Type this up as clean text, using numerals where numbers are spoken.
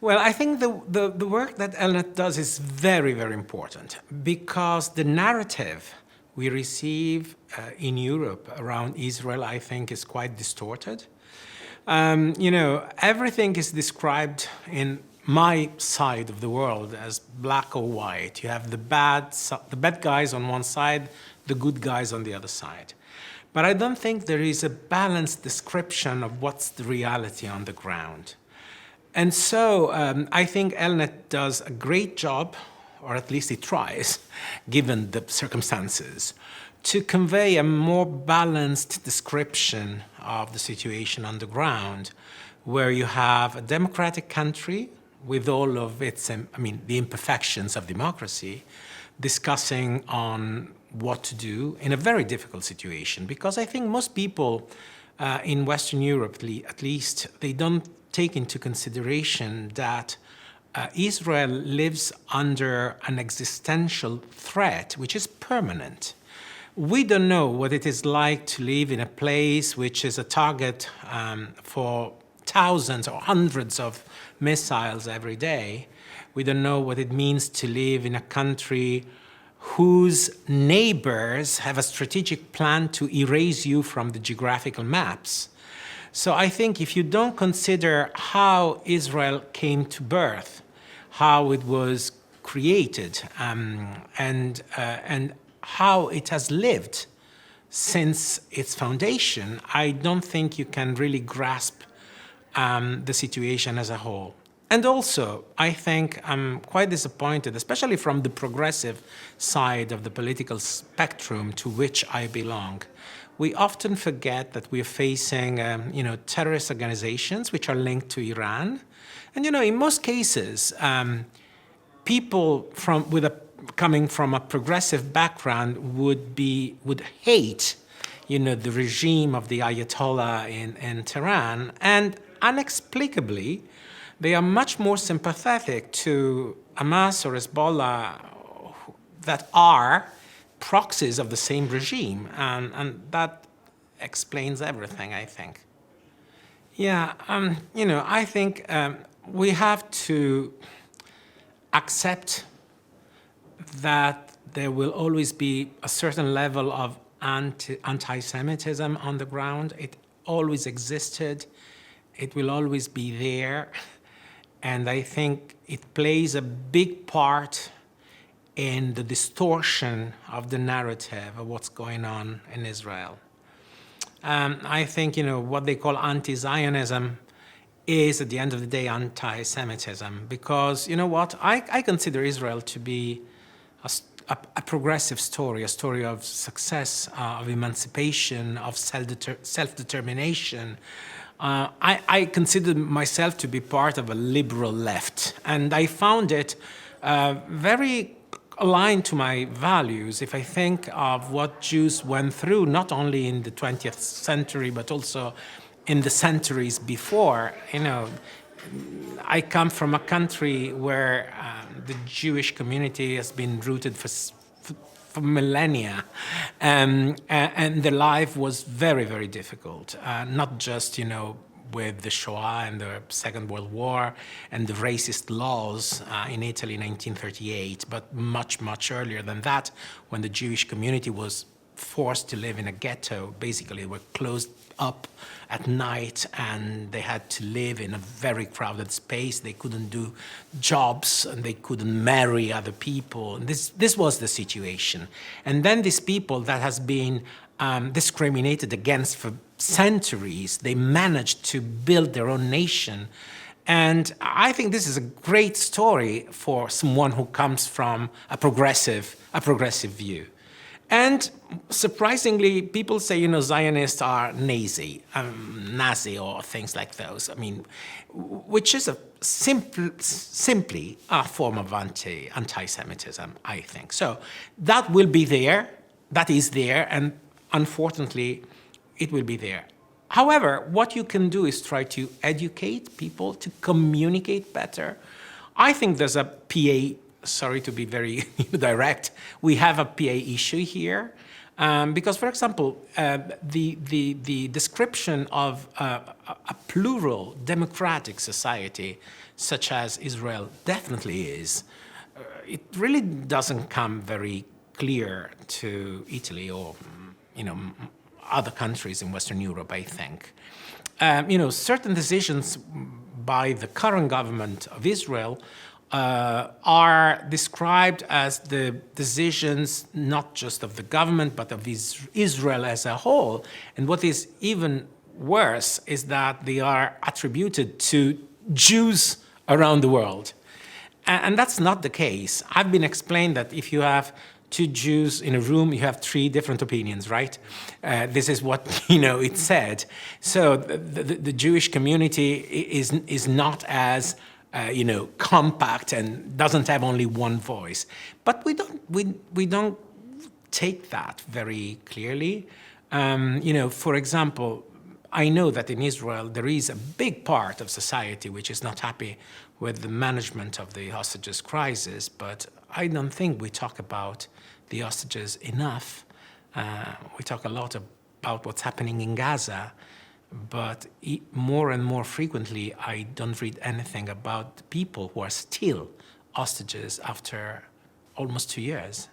Well, I think the work that ELNET does is very, very important because the narrative we receive in Europe around Israel, I think, is quite distorted. Everything is described in my side of the world as black or white. You have the bad guys on one side, the good guys on the other side. But I don't think there is a balanced description of what's the reality on the ground. And so I think ELNET does a great job, or at least it tries, given the circumstances, to convey a more balanced description of the situation on the ground, where you have a democratic country with all of its, the imperfections of democracy, discussing on what to do in a very difficult situation. Because I think most people in Western Europe, at least, they don't take into consideration that Israel lives under an existential threat, which is permanent. We don't know what it is like to live in a place which is a target for thousands or hundreds of missiles every day. We don't know what it means to live in a country whose neighbors have a strategic plan to erase you from the geographical maps. So I think if you don't consider how Israel came to birth, how it was created, and how it has lived since its foundation, I don't think you can really grasp the situation as a whole. And also, I think I'm quite disappointed, especially from the progressive side of the political spectrum to which I belong. We often forget that we're facing, terrorist organizations which are linked to Iran. And, in most cases, people coming from a progressive background would hate, the regime of the Ayatollah in Tehran, and inexplicably, they are much more sympathetic to Hamas or Hezbollah that are proxies of the same regime, and that explains everything, I think. Yeah, I think we have to accept that there will always be a certain level of anti-Semitism on the ground. It always existed. It will always be there. And I think it plays a big part in the distortion of the narrative of what's going on in Israel. I think, what they call anti-Zionism is, at the end of the day, anti-Semitism. Because, I consider Israel to be a progressive story, a story of success, of emancipation, of self-determination. I consider myself to be part of a liberal left, and I found it very aligned to my values if I think of what Jews went through, not only in the 20th century, but also in the centuries before. I come from a country where the Jewish community has been rooted for millennia, and the life was very, very difficult, not just, with the Shoah and the Second World War and the racist laws in Italy in 1938, but much, much earlier than that, when the Jewish community was forced to live in a ghetto. Basically, they were closed up at night and they had to live in a very crowded space. They couldn't do jobs and they couldn't marry other people. And this was the situation. And then these people that has been discriminated against for centuries, they managed to build their own nation. And I think this is a great story for someone who comes from a progressive view. And surprisingly, people say, Zionists are Nazi or things like those. Which is simply a form of anti-Semitism, I think. So that will be there, that is there, and unfortunately, it will be there. However, what you can do is try to educate people, to communicate better. I think there's a PA, sorry to be very direct, we have a PA issue here. Because, for example, the description of a plural democratic society such as Israel definitely is, it really doesn't come very clear to Italy or, other countries in Western Europe, I think. Certain decisions by the current government of Israel are described as the decisions not just of the government, but of Israel as a whole. And what is even worse is that they are attributed to Jews around the world. And that's not the case. I've been explained that if you have two Jews in a room, you have three different opinions, right? This is what, it said. So the Jewish community is not as, compact and doesn't have only one voice. But we don't take that very clearly. For example, I know that in Israel there is a big part of society which is not happy with the management of the hostages crisis, but I don't think we talk about the hostages enough. We talk a lot about what's happening in Gaza, but more and more frequently I don't read anything about the people who are still hostages after almost 2 years.